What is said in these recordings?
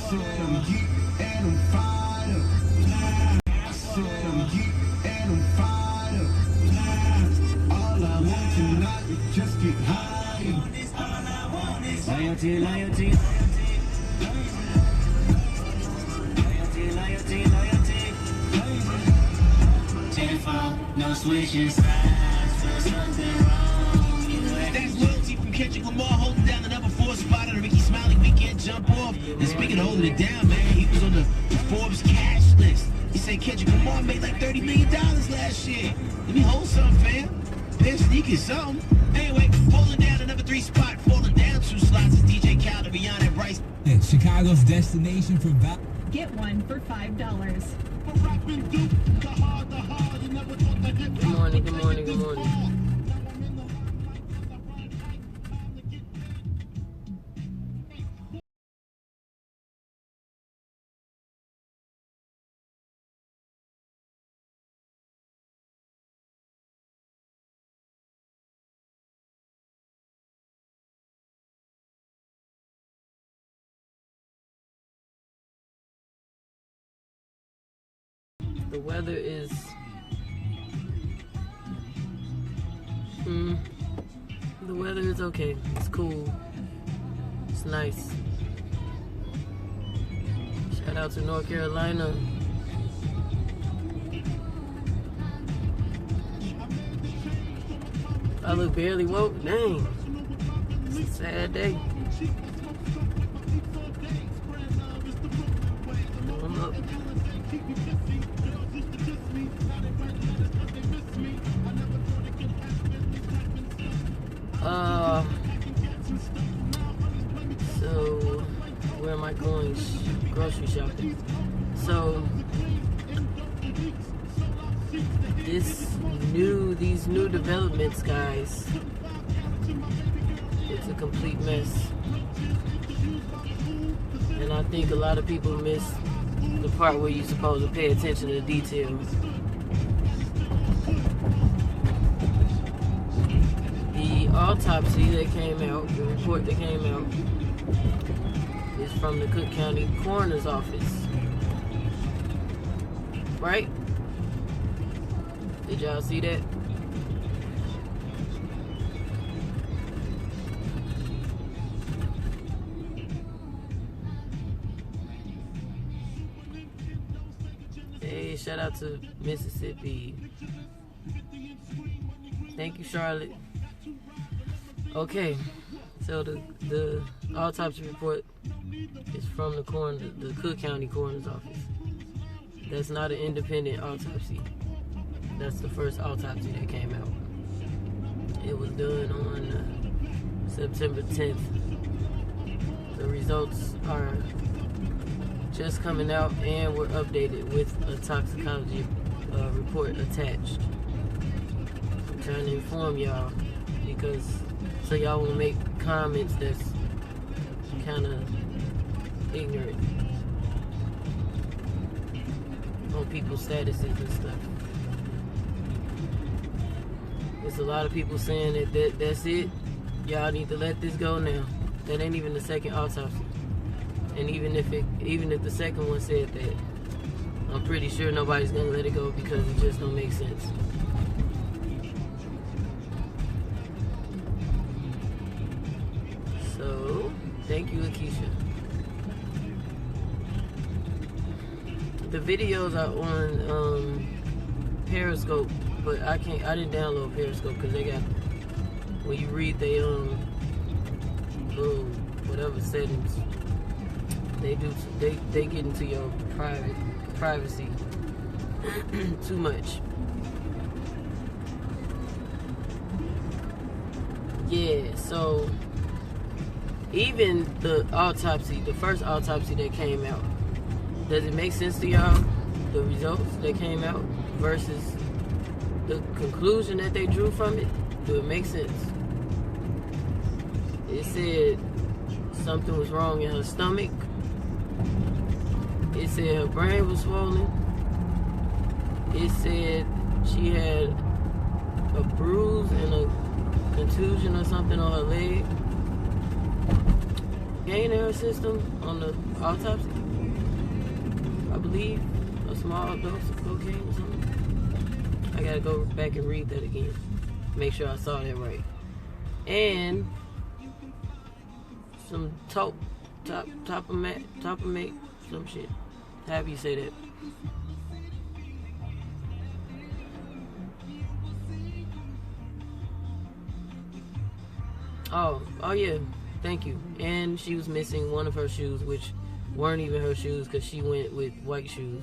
Just get high. Loyalty, loyalty. No switching sides, so something wrong. That's loyalty from Kendrick Lamar holding down the number 4 spot on the Ricky Smiley weekend jump off. And speaking of holding it down, man, he was on the Forbes cash list. He said Kendrick Lamar made like $30 million last year. Let me hold something, fam. Pair sneakers, something. Anyway, holding down the number 3 spot, falling down 2 slots is DJ Khaled, Beyond and Bryce. Yeah, Chicago's destination for Get one for $5. Good morning, good morning, good morning. The weather is the weather is okay. It's cool. It's nice. Shout out to North Carolina. I look barely woke. Dang. It's a sad day. I'm up. So where am I going? Grocery shopping. So these new developments, guys, it's a complete mess. And I think a lot of people miss the part where you're supposed to pay attention to the details. The autopsy that came out, the report that came out, is from the Cook County Coroner's Office. Right? Did y'all see that? Hey, shout out to Mississippi. Thank you, Charlotte. Okay, so the autopsy report is from the Cook County Coroner's Office. That's not an independent autopsy. That's the first autopsy that came out. It was done on September 10th. The results are just coming out and were updated with a toxicology report attached. I'm trying to inform y'all because so y'all won't make comments that's kind of ignorant on people's statuses and stuff. There's a lot of people saying that's it. Y'all need to let this go now. That ain't even the second autopsy. And even if the second one said that, I'm pretty sure nobody's gonna let it go because it just don't make sense. So, thank you, Akeisha. The videos are on Periscope, but I didn't download Periscope because they got, when you read they little whatever settings, they get into your privacy too much. Yeah, so even the autopsy, the first autopsy that came out, does it make sense to y'all? The results that came out versus the conclusion that they drew from it? Do it make sense? It said something was wrong in her stomach. It said her brain was swollen. It said she had a bruise and a contusion or something on her leg. cocaine in her system on the autopsy. I believe a small dose of cocaine or something. I gotta go back and read that again. Make sure I saw that right. And some topamate, some shit. However you say that. Oh yeah, thank you. And she was missing one of her shoes, which weren't even her shoes because she went with white shoes.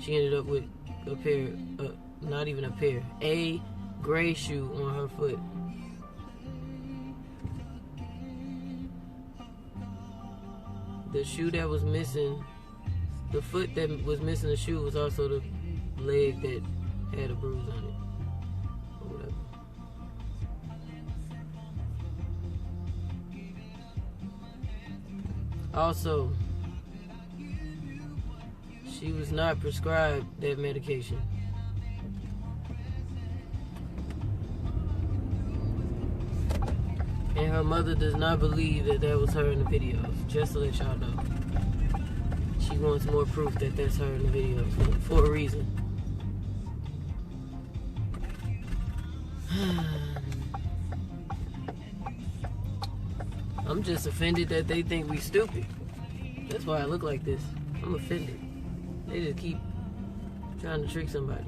She ended up with a pair, not even a pair, a gray shoe on her foot. The shoe that was missing, the foot that was missing the shoe was also the leg that had a bruise on it. Or whatever. Also, she was not prescribed that medication. And her mother does not believe that that was her in the videos. Just to let y'all know. She wants more proof that that's her in the videos. For a reason. I'm just offended that they think we stupid. That's why I look like this. I'm offended. They just keep trying to trick somebody.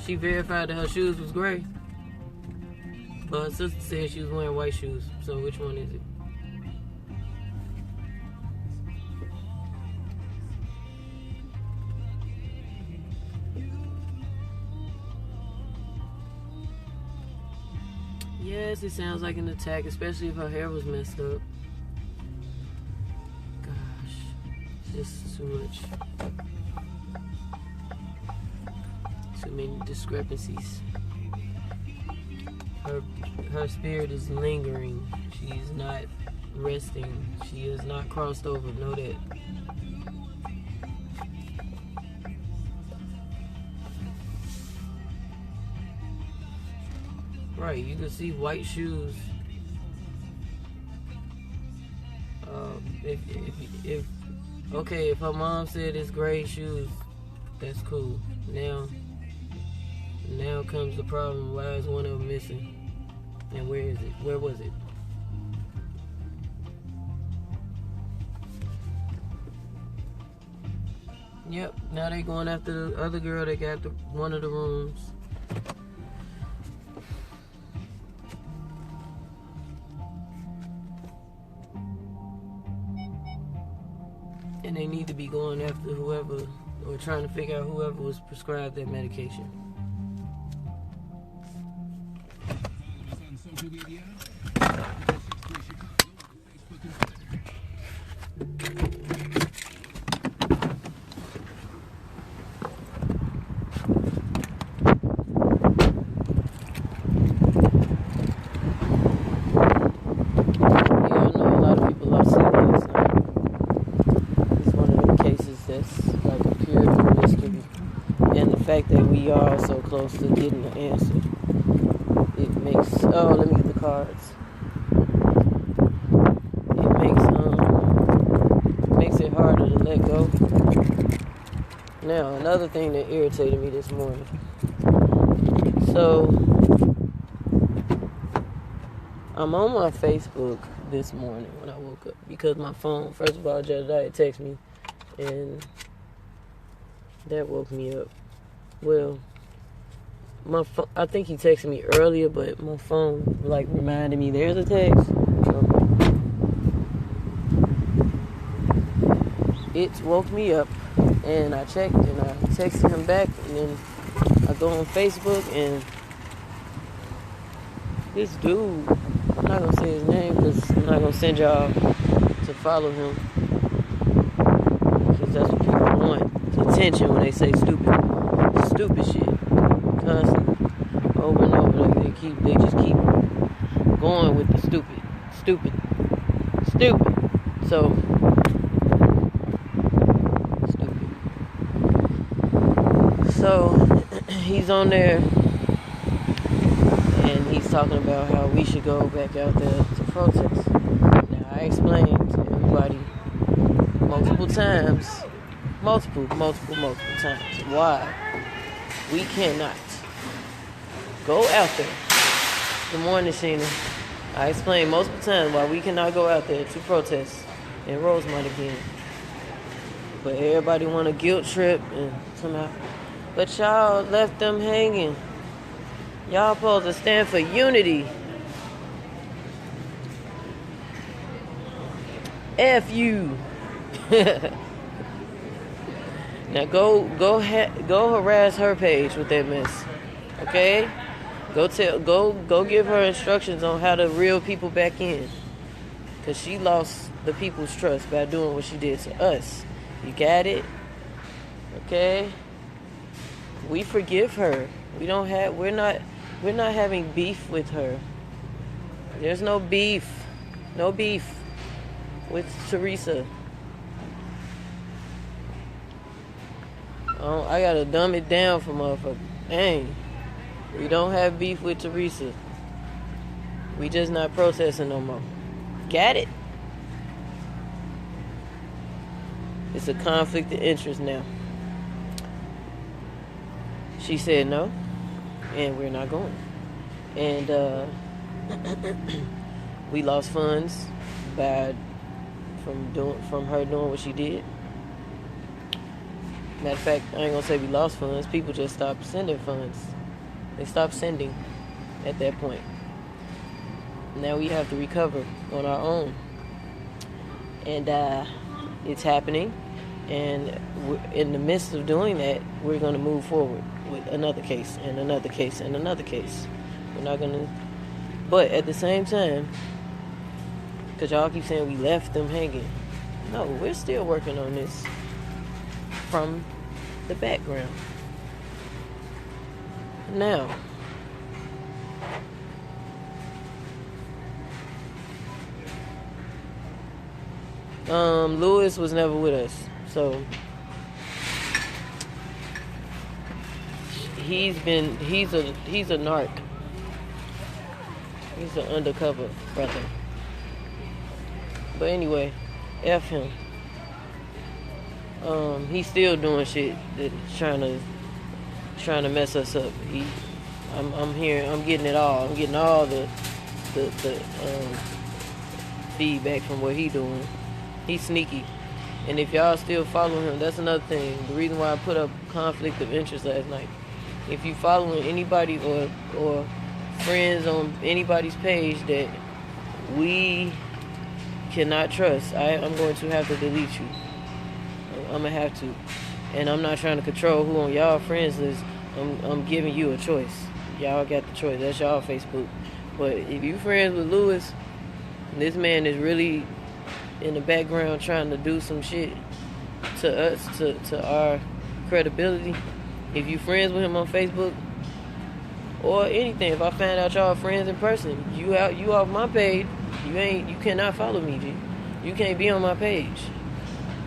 She verified that her shoes was gray. But her sister said she was wearing white shoes. So which one is it? Yes, it sounds like an attack, especially if her hair was messed up. Gosh, this is too much. Too many discrepancies. Her spirit is lingering. She's not resting. She is not crossed over. Know that. Right, you can see white shoes. If her mom said it's gray shoes, that's cool. Now comes the problem. Why is one of them missing? And where is it? Where was it? Yep, now they going after the other girl that got one of the rooms. And they need to be going after whoever, or trying to figure out whoever was prescribed that medication. That we are so close to getting the answer. It makes let me get the cards. It makes it harder to let go. Now, another thing that irritated me this morning. So I'm on my Facebook this morning when I woke up because my phone, first of all, Jedediah texted me and that woke me up. Well, my I think he texted me earlier, but my phone reminded me there's a text. So it woke me up, and I checked, and I texted him back, and then I go on Facebook, and this dude, I'm not gonna say his name because I'm not gonna send y'all to follow him, because that's what people want. It's attention when they say stupid shit constantly over and over. They just keep going with the stupid. So stupid. So he's on there and he's talking about how we should go back out there to protest. Now, I explained to everybody multiple times why we cannot go out there. Good morning, Sheena. I explained multiple times why we cannot go out there to protest in Rosemont again. But everybody want a guilt trip and somehow. But y'all left them hanging. Y'all supposed to stand for unity. F you. Now go harass her page with that mess. Okay? Go give her instructions on how to reel people back in. Cause she lost the people's trust by doing what she did to us. You got it? Okay? We forgive her. We're not having beef with her. There's no beef. No beef with Teresa. Oh, I gotta dumb it down for motherfucker. Dang. We don't have beef with Teresa. We just not processing no more. Got it? It's a conflict of interest now. She said no, and we're not going. And we lost funds from her doing what she did. Matter of fact, I ain't gonna say we lost funds. People just stopped sending funds. They stopped sending at that point. Now we have to recover on our own. And it's happening. And in the midst of doing that, we're going to move forward with another case and another case and another case. We're not going to... But at the same time, because y'all keep saying we left them hanging. No, we're still working on this from the background. Now, Lewis was never with us, so he's a narc. He's an undercover brother. But anyway, F him. He's still doing shit that trying to mess us up. I'm getting it all. I'm getting all the feedback from what he doing. He's sneaky. And if y'all still follow him, that's another thing. The reason why I put up conflict of interest last night. If you following anybody or friends on anybody's page that we cannot trust, I'm going to have to delete you. I'm gonna have to. And I'm not trying to control who on y'all friends list. I'm giving you a choice. Y'all got the choice. That's y'all Facebook. But if you friends with Lewis, this man is really in the background trying to do some shit to us, to our credibility. If you friends with him on Facebook or anything, if I find out y'all friends in person, you off my page, you cannot follow me, G. You can't be on my page.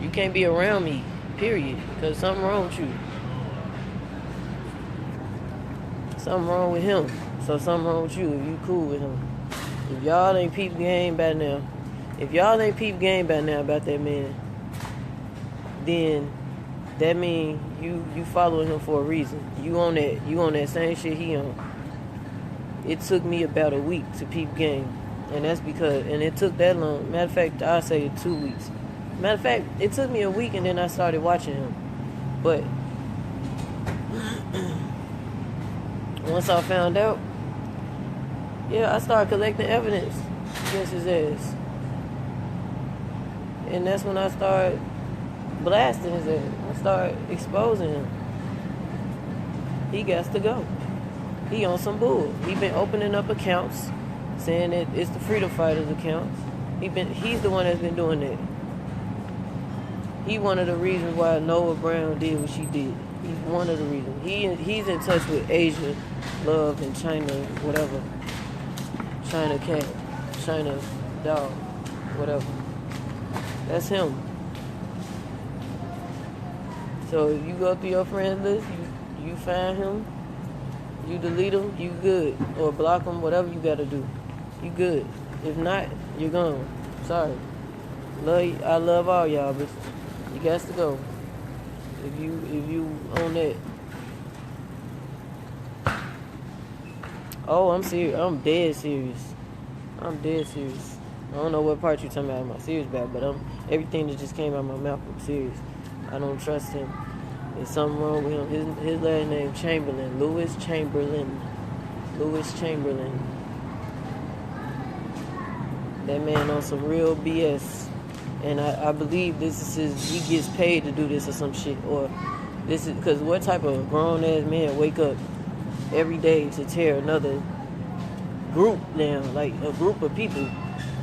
You can't be around me, period. Because something wrong with you. Something wrong with him. So something wrong with you if you cool with him. If y'all ain't peep game by now about that man, then that mean you following him for a reason. You on that same shit he on. It took me about a week to peep game. And that's because it took that long. Matter of fact, I'll say 2 weeks. Matter of fact, it took me a week and then I started watching him. But once I found out, I started collecting evidence against his ass. And that's when I started blasting his ass. I started exposing him. He got to go. He on some bull. He been opening up accounts, saying that it's the Freedom Fighters accounts. He's the one that's been doing that. He one of the reasons why Noah Brown did what she did. He's one of the reasons. He's in touch with Asia Love and China, whatever. China Cat, China Dog, whatever. That's him. So if you go through your friends list, you find him, You delete them, you good. Or block them, whatever you gotta do. You good. If not, you're gone. Sorry. I love all y'all, but you got to go. If you on that. Oh, I'm serious. I'm dead serious. I'm dead serious. I don't know what part you talking about. I'm serious about, but everything that just came out of my mouth, I'm serious. I don't trust him. There's something wrong with him. His last name Chamberlain. Louis Chamberlain. That man on some real BS. And I believe this is he gets paid to do this or some shit. Or this is because what type of grown ass man wake up every day to tear another group down, like a group of people,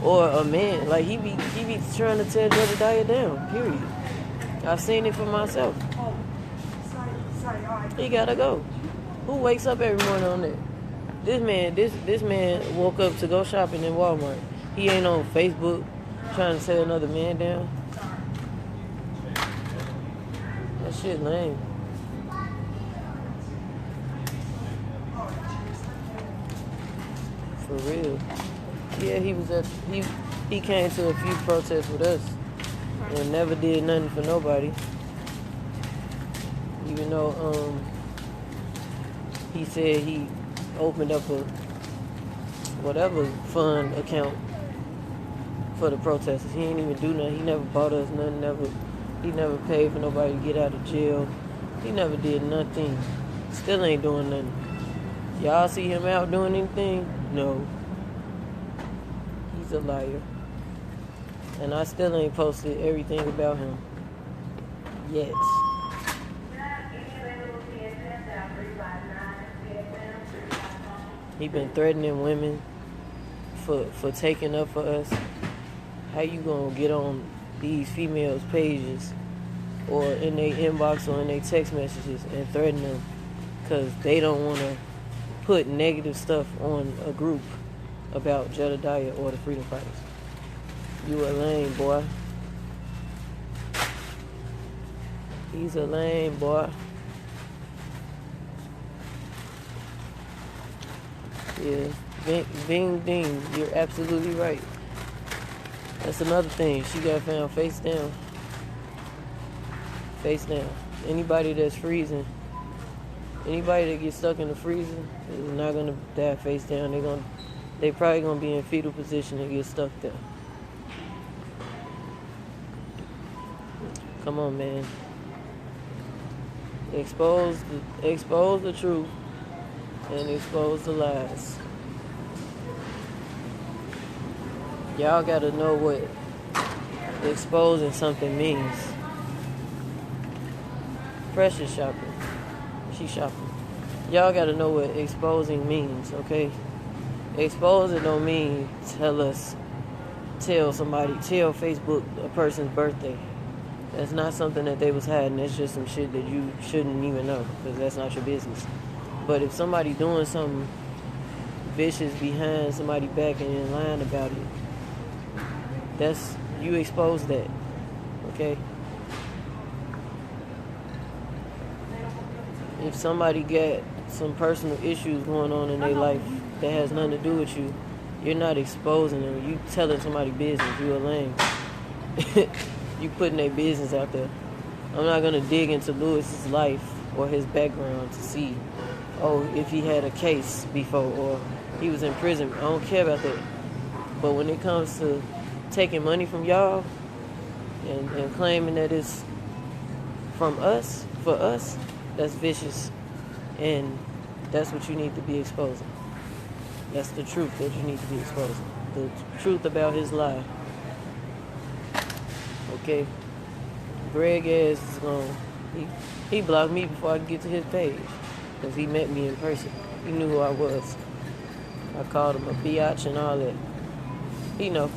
or a man like he be trying to tear Jedediah down. Period. I've seen it for myself. He gotta go. Who wakes up every morning on that? This man woke up to go shopping in Walmart. He ain't on Facebook trying to tear another man down. That shit lame. For real. Yeah, he came to a few protests with us and never did nothing for nobody. Even though he said he opened up a whatever fund account for the protesters. He ain't even do nothing. He never bought us nothing. He never paid for nobody to get out of jail. He never did nothing. Still ain't doing nothing. Y'all see him out doing anything? No. He's a liar. And I still ain't posted everything about him yet. He been threatening women for taking up for us. How you gonna get on these females' pages or in their inbox or in their text messages and threaten them because they don't want to put negative stuff on a group about Jedediah or the freedom fighters? You a lame boy. He's a lame boy. Yeah, Bing Ding, you're absolutely right. That's another thing. She got found face down. Face down. Anybody that's freezing, anybody that gets stuck in the freezer is not gonna die face down. They probably gonna be in fetal position and get stuck there. Come on, man. Expose the truth and expose the lies. Y'all gotta know what exposing something means. Precious shopping. She shopping. Y'all gotta know what exposing means, okay? Exposing don't mean tell Facebook a person's birthday. That's not something that they was hiding. That's just some shit that you shouldn't even know because that's not your business. But if somebody doing something vicious behind somebody's back and then lying about it, you expose that, okay? If somebody got some personal issues going on in their life that has nothing to do with you, you're not exposing them. You telling somebody's business. You a lame. You putting their business out there. I'm not gonna dig into Lewis's life or his background to see, if he had a case before or he was in prison. I don't care about that. But when it comes to taking money from y'all and claiming that it's from us, for us, that's vicious. And that's what you need to be exposing. That's the truth that you need to be exposing. The truth about his lie. Okay? Greg ass is gone. He blocked me before I could get to his page. Because he met me in person. He knew who I was. I called him a biatch and all that. He know.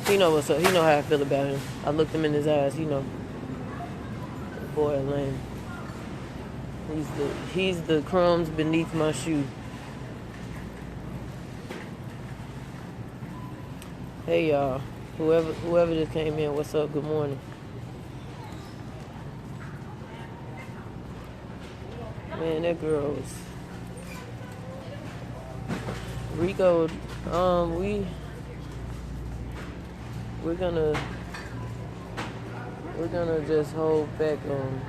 He know what's up. He know how I feel about him. I looked him in his eyes. He know. Boy, lame. He's the crumbs beneath my shoe. Hey y'all. Whoever just came in, what's up? Good morning. Man, that girl was Rico, we're gonna just hold back on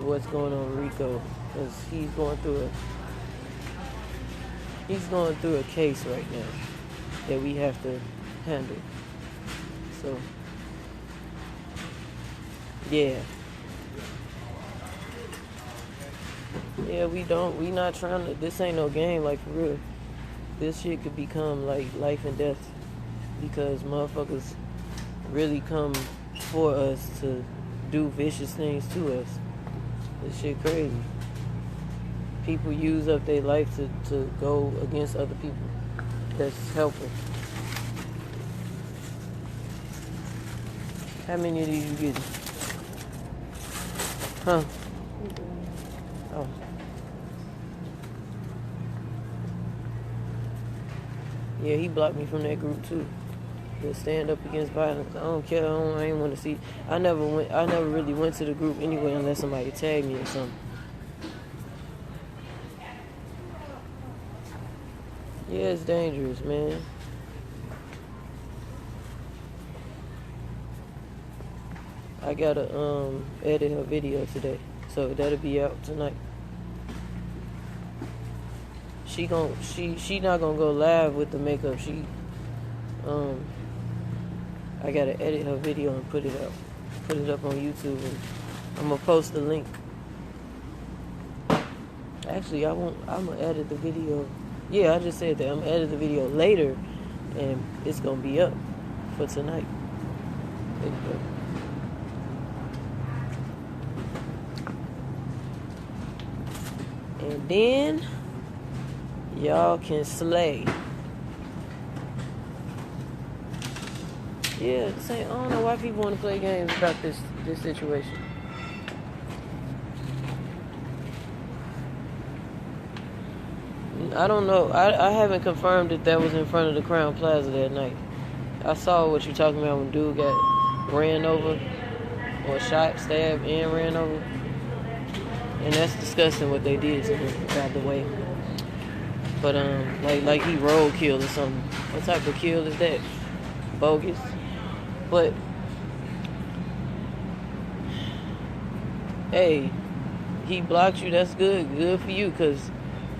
what's going on with Rico because he's going through a case right now that we have to handle. So yeah, we not trying to. This ain't no game, like for real. This shit could become like life and death because motherfuckers really come for us to do vicious things to us. This shit crazy. People use up their life to go against other people that's helping. How many of these you getting? Huh? Oh. Yeah, he blocked me from that group too. The stand up against violence. I don't care. I ain't want to see. I never really went to the group anyway unless somebody tagged me or something. Yeah, it's dangerous, man. I gotta edit her video today, so that'll be out tonight. She not gonna go live with the makeup. I gotta edit her video and put it up on YouTube, and I'm gonna post the link. Actually, I'm gonna edit the video. Yeah, I just said that I'm gonna edit the video later, and it's gonna be up for tonight. Anyway. And then y'all can slay. Yeah, I don't know why people want to play games about this situation. I don't know. I haven't confirmed that was in front of the Crown Plaza that night. I saw what you're talking about when dude got ran over or shot, stabbed, and ran over. And that's disgusting what they did to him, by the way. But like he road killed or something. What type of kill is that? Bogus. But hey, he blocked you. That's good. Good for you, because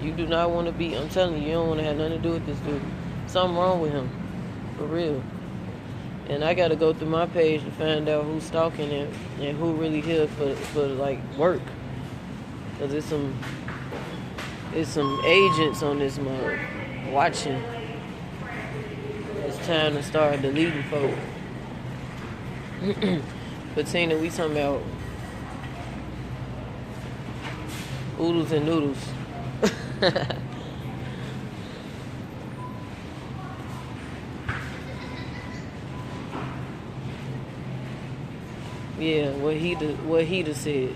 you do not want to be. I'm telling you, you don't want to have nothing to do with this dude. Something wrong with him, for real. And I got to go through my page to find out who's stalking him and who really here for like work. Cause it's some agents on this mug watching. It's time to start deleting folk. But Tina, we talking about oodles and noodles. Yeah, what he said.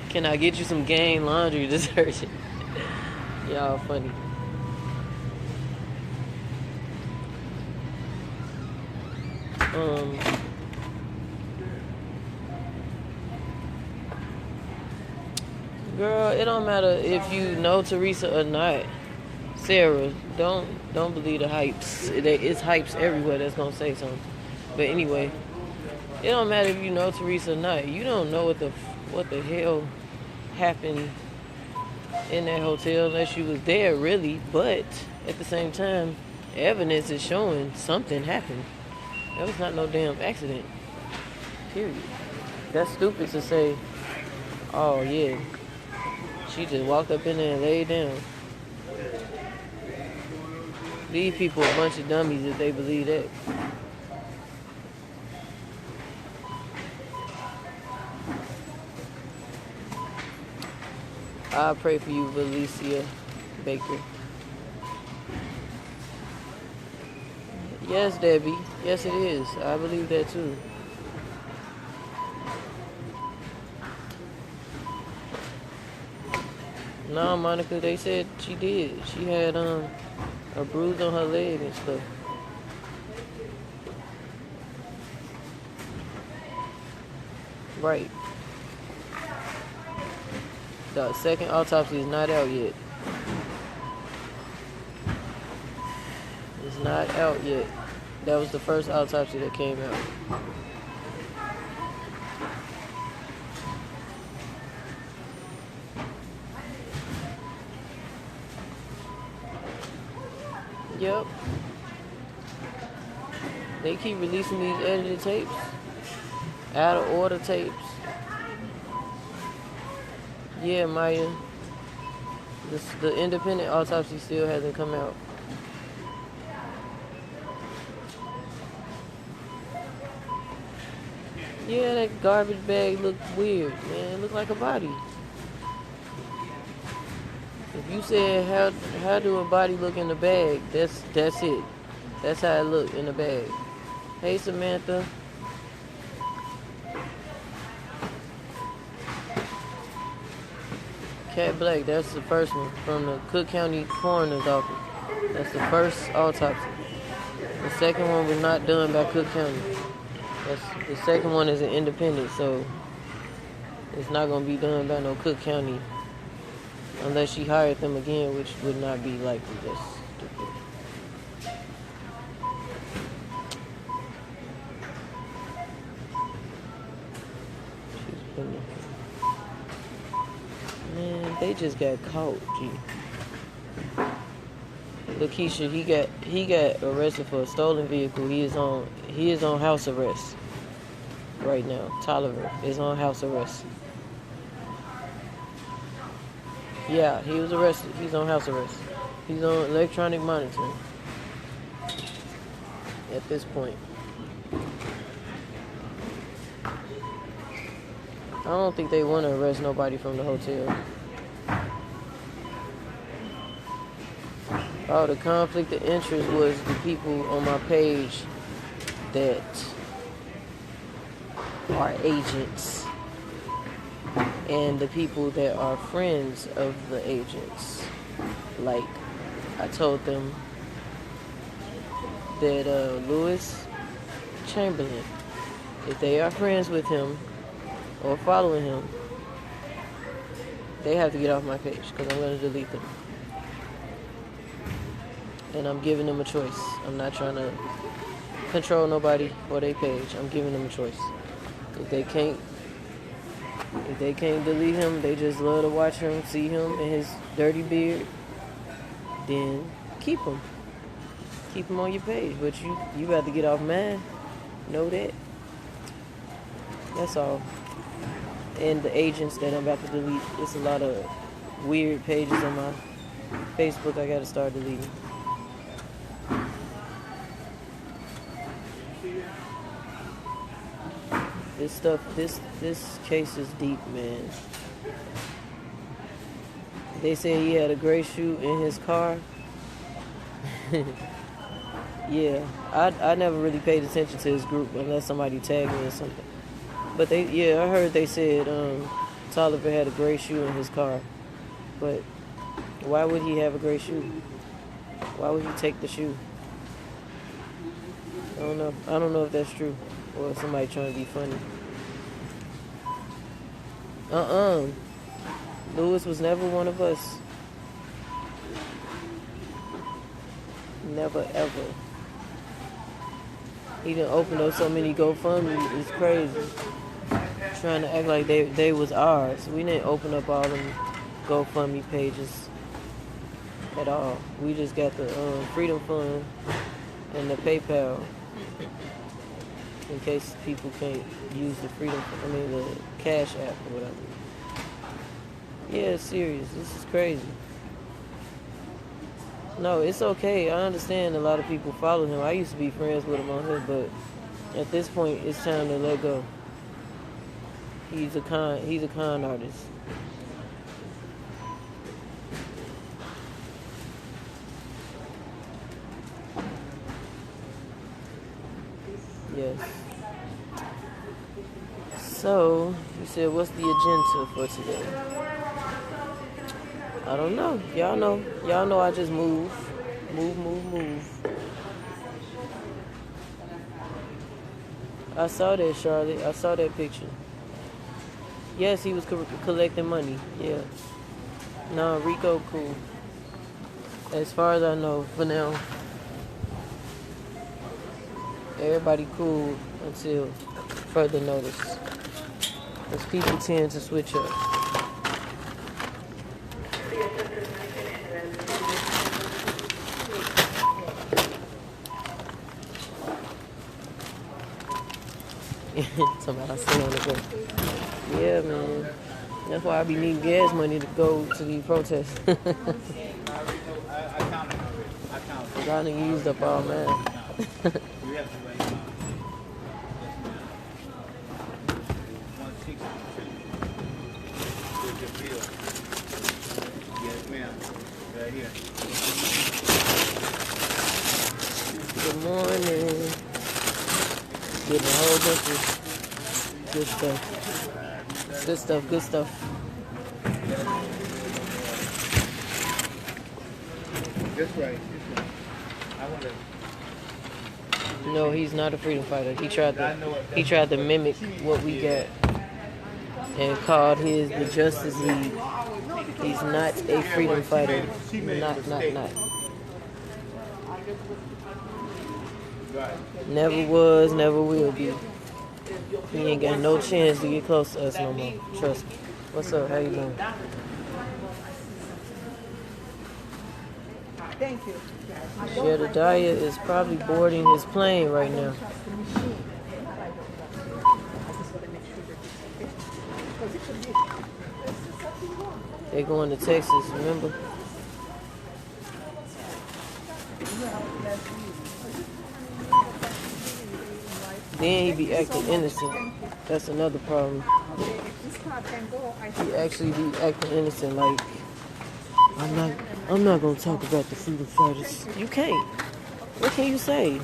Can I get you some game laundry detergent? Y'all funny. Girl, it don't matter if you know Teresa or not. Sarah, don't believe the hypes. It's hypes everywhere that's gonna say something. But anyway, it don't matter if you know Teresa or not. You don't know what the hell happened in that hotel unless you was there, really. But at the same time, evidence is showing something happened. That was not no damn accident. Period. That's stupid to say, oh yeah, she just walked up in there and laid down. These people are a bunch of dummies if they believe that. I pray for you, Valencia Baker. Yes, Debbie. Yes, it is. I believe that too. No, Monica, they said she did. She had a bruise on her leg and stuff. Right. The second autopsy is not out yet. It's not out yet. That was the first autopsy that came out. Yep. They keep releasing these edited tapes. Out of order tapes. Yeah, Maya. The independent autopsy still hasn't come out. Yeah, that garbage bag looked weird, man. It looked like a body. If you said how do a body look in the bag, that's it. That's how it looked in the bag. Hey, Samantha. Cat Black, that's the first one from the Cook County Coroner's Office. That's the first autopsy. The second one was not done by Cook County. The second one is an independent, so it's not going to be done by no Cook County unless she hired them again, which would not be likely. That's stupid. Man, they just got caught, G. Lakeisha, he got arrested for a stolen vehicle. He is on house arrest right now. Tolliver is on house arrest. Yeah, he was arrested. He's on house arrest. He's on electronic monitoring at this point. I don't think they want to arrest nobody from the hotel. Oh, the conflict of interest was the people on my page that are agents and the people that are friends of the agents. Like, I told them that Lewis Chamberlain, if they are friends with him or following him, they have to get off my page because I'm going to delete them. And I'm giving them a choice. I'm not trying to control nobody or their page. I'm giving them a choice. If they can't delete him, they just love to watch him, see him and his dirty beard, then keep him. Keep him on your page. But you got to get off mine. Know that. That's all. And the agents that I'm about to delete, it's a lot of weird pages on my Facebook I got to start deleting. This stuff, this case is deep, man. They said he had a gray shoe in his car. Yeah, I never really paid attention to his group unless somebody tagged me or something. But I heard they said Tolliver had a gray shoe in his car. But why would he have a gray shoe? Why would he take the shoe? I don't know. I don't know if that's true. Or somebody trying to be funny. Lewis was never one of us. Never, ever. He done opened up so many GoFundMe. It's crazy. Trying to act like they was ours. We didn't open up all them GoFundMe pages at all. We just got the Freedom Fund and the PayPal. In case people can't use the the Cash App or whatever. Yeah, it's serious. This is crazy. No, it's okay. I understand a lot of people follow him. I used to be friends with him on here, but at this point, it's time to let go. He's a con artist. Yes. So, you said, what's the agenda for today? I don't know. Y'all know I just move. I saw that, Charlotte. I saw that picture. Yes, he was collecting money. Yeah. No, Rico cool. As far as I know, for now. Everybody cool until further notice. Because people tend to switch up. Somebody say on the go. Yeah, man. That's why I be needing gas money to go to these protests. I counted already. I counted. I done used up all mine. You have to wait. 160. Here's your bill. Yes, ma'am. Right here. Good morning. Getting a whole bunch of good stuff. Good stuff, good stuff. This way. I want to. No, he's not a freedom fighter. He tried to mimic what we got and called his the Justice League. He's not a freedom fighter. Not. Never was, never will be. He ain't got no chance to get close to us no more. Trust me. What's up? How you doing? Thank you. Jedediah is probably boarding his plane right now. They're going to Texas, remember? Then he be acting innocent. That's another problem. He actually be acting innocent, like I'm not gonna talk about the freedom fighters. You can't. What can you say?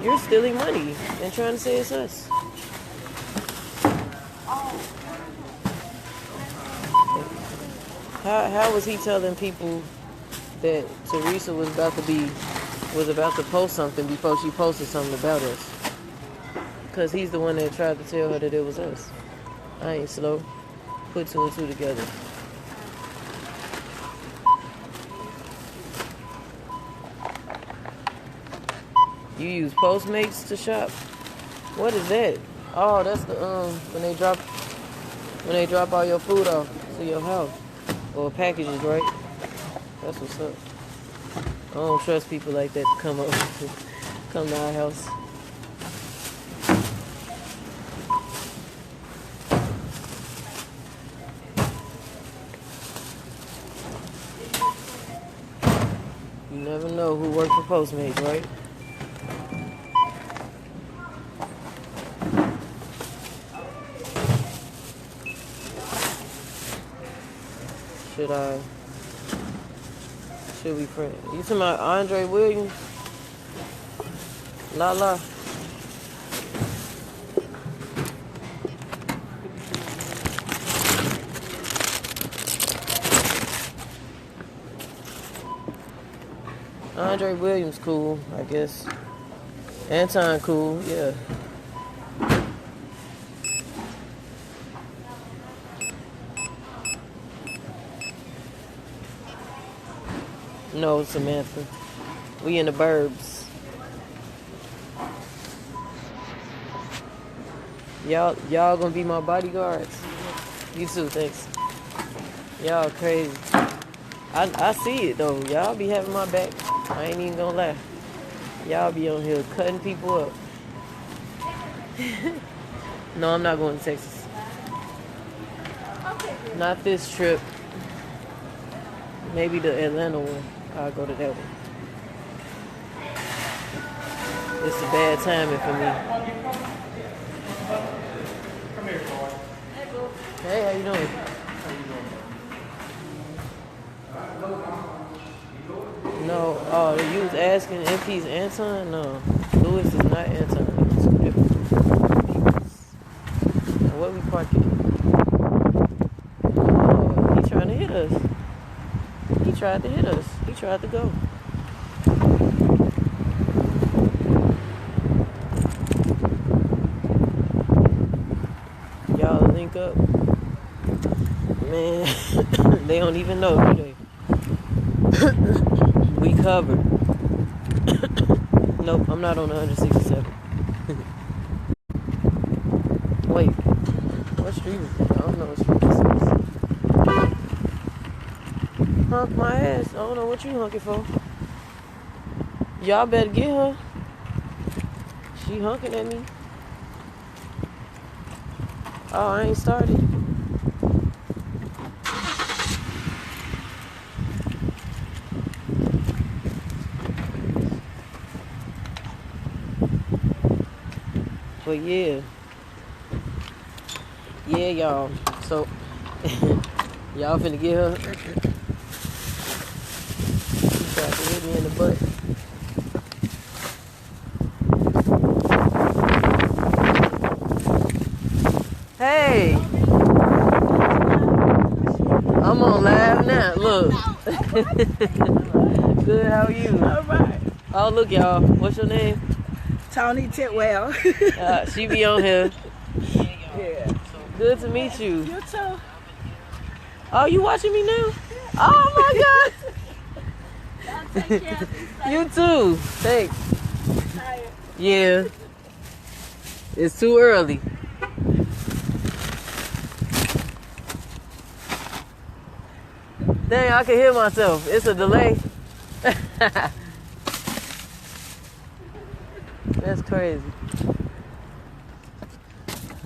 You're stealing money and trying to say it's us. How was he telling people that Teresa was about to post something before she posted something about us? Because he's the one that tried to tell her that it was us. I ain't slow. Put two and two together. You use Postmates to shop? What is that? Oh, that's the when they drop all your food off to your house or packages, right? That's what's up. I don't trust people like that to come to our house. You never know who worked for Postmates, right? Should we print? You talking about Andre Williams? La. Andre Williams cool, I guess. Anton cool, yeah. No, Samantha. We in the burbs. Y'all gonna be my bodyguards? You too, thanks. Y'all crazy. I see it though. Y'all be having my back. I ain't even gonna lie. Y'all be on here cutting people up. No, I'm not going to Texas. Not this trip. Maybe the Atlanta one. I'll go to that one. It's a bad timing for me. Come here, boy. Hey, how you doing? No, oh, you was asking if he's Anton? No, Lewis is not Anton. It's two different people. And where we parking? Oh, he trying to hit us. He tried to hit us. He tried to go. Y'all link up. Man, they don't even know, do they? We covered. Nope, I'm not on 167. Wait, what street is that? I don't know what street this is. Honk my ass. I don't know what you honking for. Y'all better get her. She honking at me. Oh, I ain't started. But yeah, y'all. So y'all finna get her. She tried to hit me in the butt. Hey, I'm on live now. Look. Good. How are you? All right. Oh, look, y'all. What's your name? Tony Titwell. She be on here. Yeah. Good to meet you. You too. Oh, you watching me now? Oh my God. You too. Thanks. Yeah. It's too early. Dang, I can hear myself. It's a delay. That's crazy.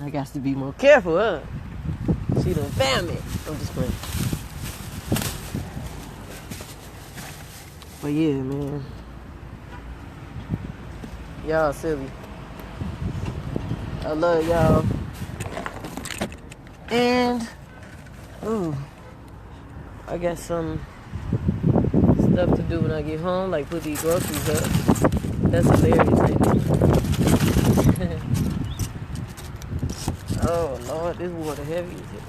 I got to be more careful, huh? She done found me. I'm just playing. But yeah, man. Y'all silly. I love y'all. And, ooh, I got some stuff to do when I get home, like put these groceries up. That's hilarious, ain't it? Oh Lord, this water heavy as hell.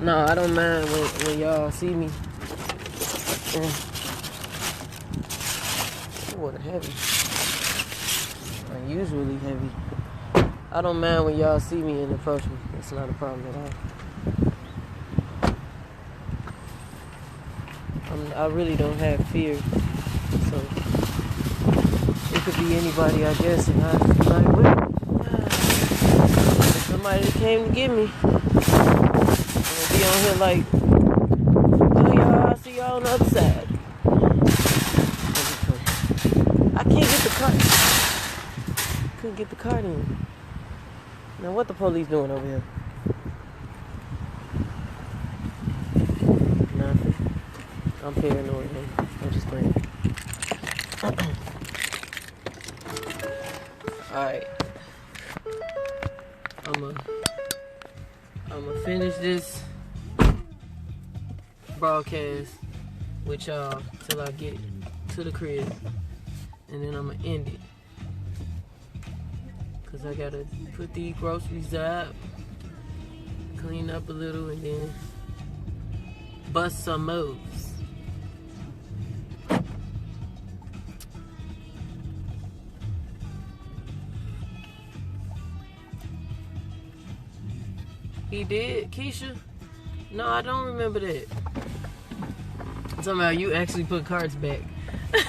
No, I don't mind when y'all see me. This water heavy. Unusually heavy. I don't mind when y'all see me and approach me. It's not a problem at all. I really don't have fear, so it could be anybody, I guess, and I'd be like, well, if somebody came to get me, I'm gonna be on here like, oh y'all, I'll see y'all on the other side. I can't get the cart. Couldn't get the cart in. Now what the police doing over here? Nothing. I'm paranoid, man. I'm just playing. Alright. I'ma finish this broadcast with y'all till I get to the crib. And then I'ma end it. Cause I gotta put these groceries up, clean up a little, and then bust some moves. He did, Keisha? No, I don't remember that. Somehow you actually put cards back.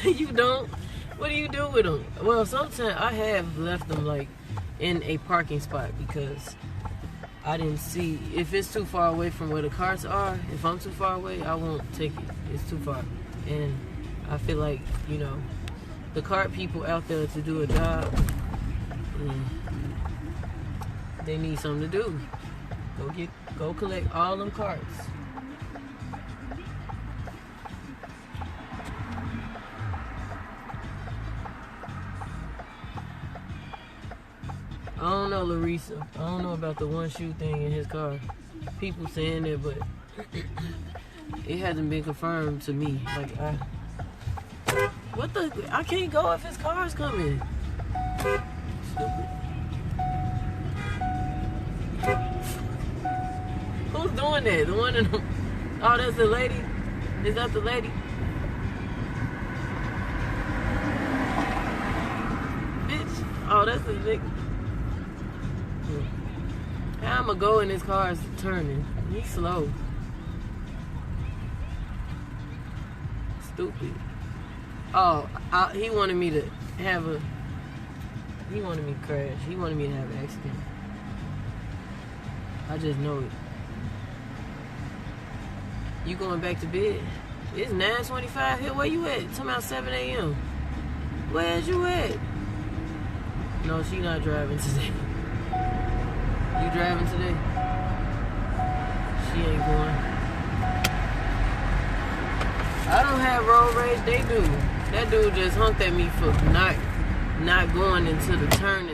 You don't? What do you do with them? Well, sometimes I have left them like in a parking spot because I didn't see. If it's too far away from where the carts are, if I'm too far away, I won't take it. It's too far. And I feel like, you know, the cart people out there to do a job, they need something to do. Go collect all them carts. I don't know, Larissa. I don't know about the one shoe thing in his car. People saying that, but it hasn't been confirmed to me. Like, what the? I can't go if his car's coming. Stupid. Who's doing that? The one in the... Oh, that's the lady? Is that the lady? Oh, that's the nigga. How I'ma go in his car is turning? He's slow. Stupid. Oh, he wanted me to have a. He wanted me to crash. He wanted me to have an accident. I just know it. You going back to bed? It's 9:25 here. Where you at? Talking about 7 a.m. Where's you at? No, she not driving today. You driving today? She ain't going. I don't have road rage. They do. That dude just honked at me for not going into the turn.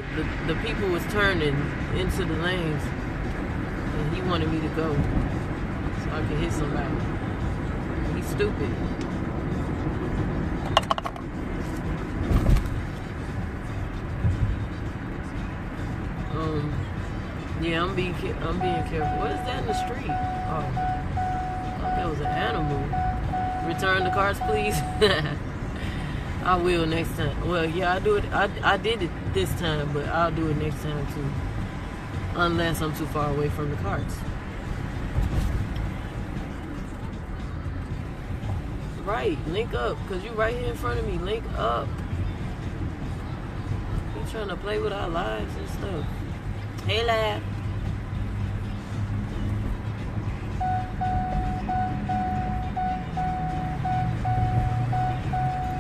The people was turning into the lanes, and he wanted me to go so I could hit somebody. He's stupid. Yeah, I'm being careful. What is that in the street? Oh, I thought that was an animal. Return the cars, please. I will next time. Well, yeah, I do it. I did it this time, but I'll do it next time too. Unless I'm too far away from the carts. Right, link up, cause you right here in front of me. Link up. You trying to play with our lives and stuff. Hey, lad.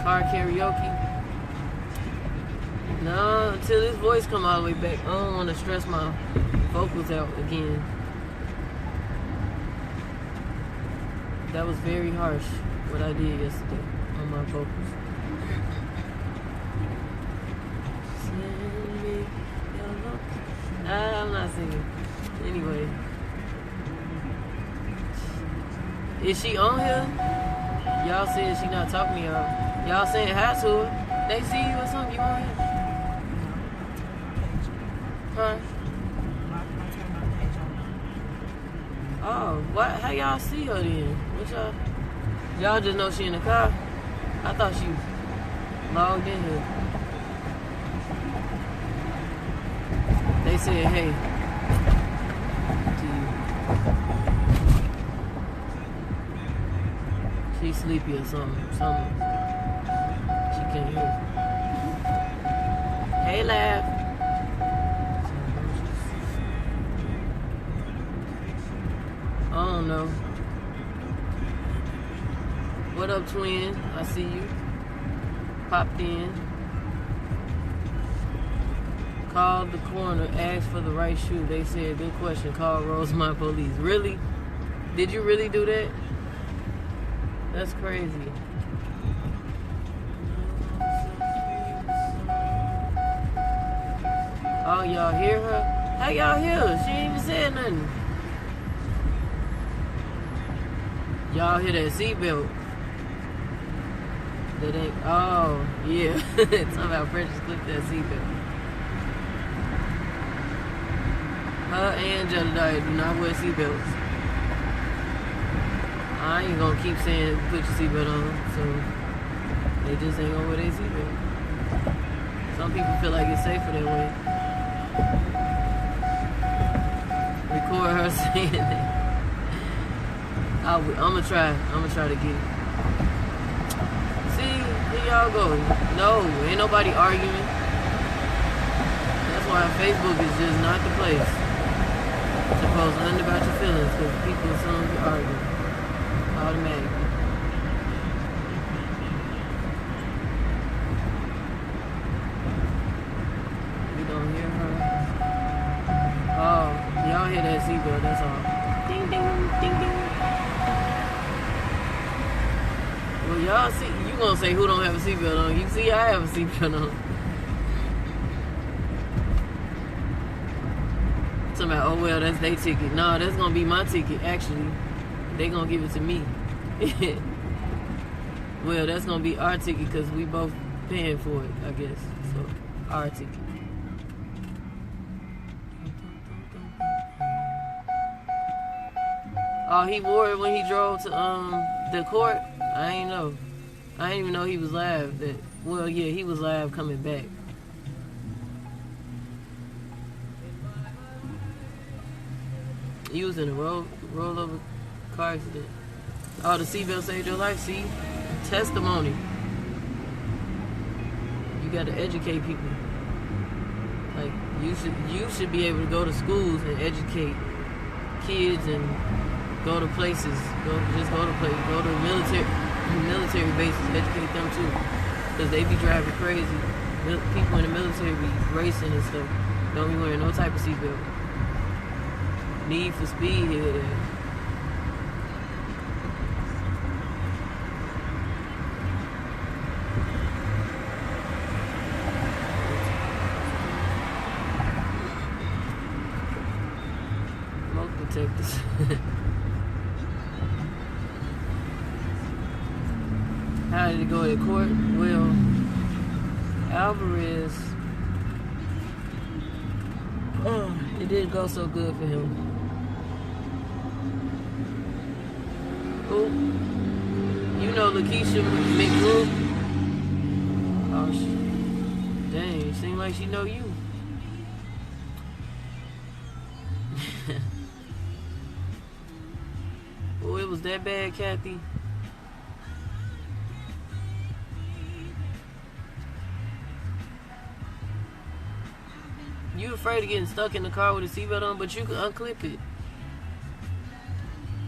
Car karaoke. No, until his voice come all the way back. I don't want to stress my vocals out again. That was very harsh, what I did yesterday on my vocals. Send me your love. I'm not singing. Anyway. Is she on here? Y'all said she not talking to y'all. Y'all saying hi to her. They see you or something? You on here? Huh? Oh, what? How y'all see her then? What y'all? Y'all just know she in the car? I thought she logged in here. They said hey to you. She's sleepy or something. She can't hear. Hey, laugh. I don't know. What up, twin? I see you. Popped in. Called the coroner, asked for the right shoe. They said, good question. Call Rosemont Police. Really? Did you really do that? That's crazy. Oh, y'all hear her? How y'all hear her? She ain't even said nothing. Y'all hear that seatbelt? That ain't. Oh, yeah. Talking about Precious clipped that seatbelt. Her and Jedediah do not wear seatbelts. I ain't gonna keep saying put your seatbelt on, so they just ain't gonna wear their seatbelt. Some people feel like it's safer that way. Record her saying that. I'm gonna try to get it. See, here y'all go. No, ain't nobody arguing. That's why Facebook is just not the place to post nothing about your feelings, because people soon be arguing. Automatically. We don't hear her. Oh, y'all hear that seatbelt, that's all. Ding, ding, ding, ding. Well, y'all see, you gonna say who don't have a seatbelt on. You see, I have a seatbelt on. Talking about, oh, well, that's their ticket. No, that's gonna be my ticket, actually. They gonna give it to me. Well, that's gonna be our ticket because we both paying for it, I guess. So, our ticket. Oh, he wore it when he drove to the court? I ain't know. I didn't even know he was live. Well, yeah, he was live coming back. You was in a rollover car accident. Oh, the seatbelt saved your life. See, testimony. You got to educate people. Like you should be able to go to schools and educate kids and go to places. Go to military bases, educate them too, because they be driving crazy. People in the military be racing and stuff. Don't be wearing no type of seatbelt. Need for speed here. There. Smoke detectors. How did it go at court? Well, Alvarez, it didn't go so good for him. Who? You know Lakeisha McGrew? Oh, dang, it seems like she know you. Oh, it was that bad, Kathy? You afraid of getting stuck in the car with a seatbelt on, but you can unclip it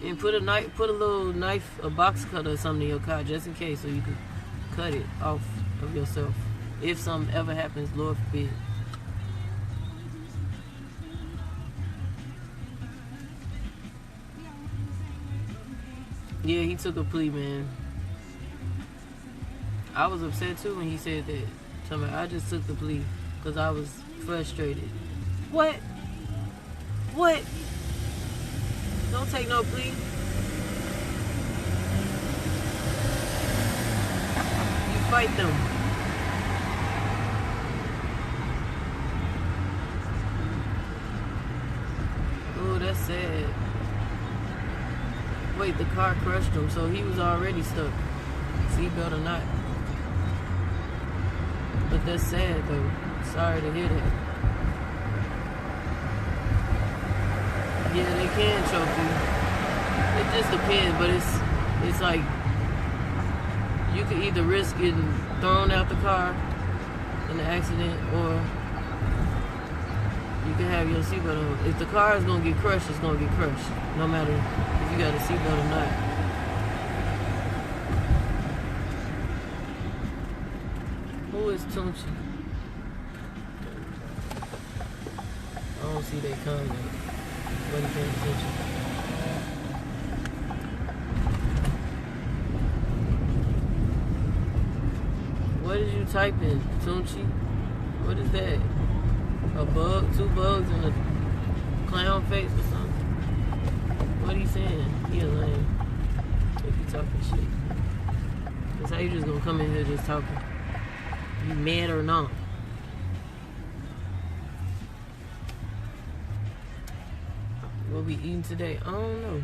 and put a little knife, a box cutter or something in your car just in case, so you can cut it off of yourself if something ever happens, Lord forbid. Yeah, he took a plea, man. I was upset too when he said that. Tell me, I just took the plea because I was frustrated. What? Don't take no plea. You fight them. Oh, that's sad. Wait, the car crushed him, so he was already stuck. Seatbelt or not. But that's sad though. Sorry to hear that. Yeah, they can choke you. It just depends, but it's like you could either risk getting thrown out the car in an accident, or you can have your seatbelt on. If the car is gonna get crushed, it's gonna get crushed, no matter if you got a seatbelt or not. Who is Tunchi? I don't see that comment. Wasn't paying attention. What did you type in, Tunchi? What is that? A bug? 2 bugs and a clown face or something? What are you saying? He a lame. If you talking shit. That's how you just gonna come in here just talking. You mad or not? What we eating today? I don't know.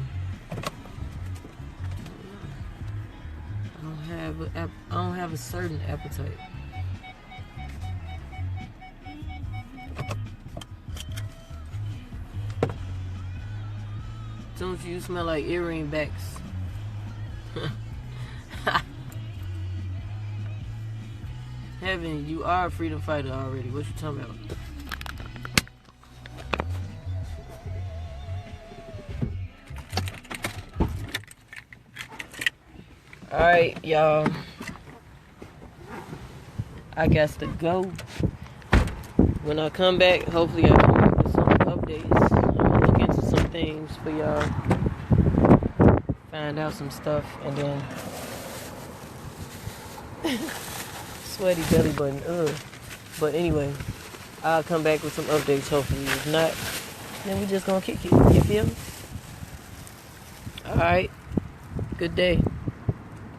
I don't have a certain appetite. Don't you smell like earring backs? Heaven, you are a freedom fighter already. What you talking about? Alright, y'all. I got to go. When I come back, hopefully I come back with some updates. I'm gonna look into some things for y'all. Find out some stuff, and then sweaty belly button. Ugh. But anyway, I'll come back with some updates hopefully. If not, then we just gonna kick it. You feel me? Alright. Good day.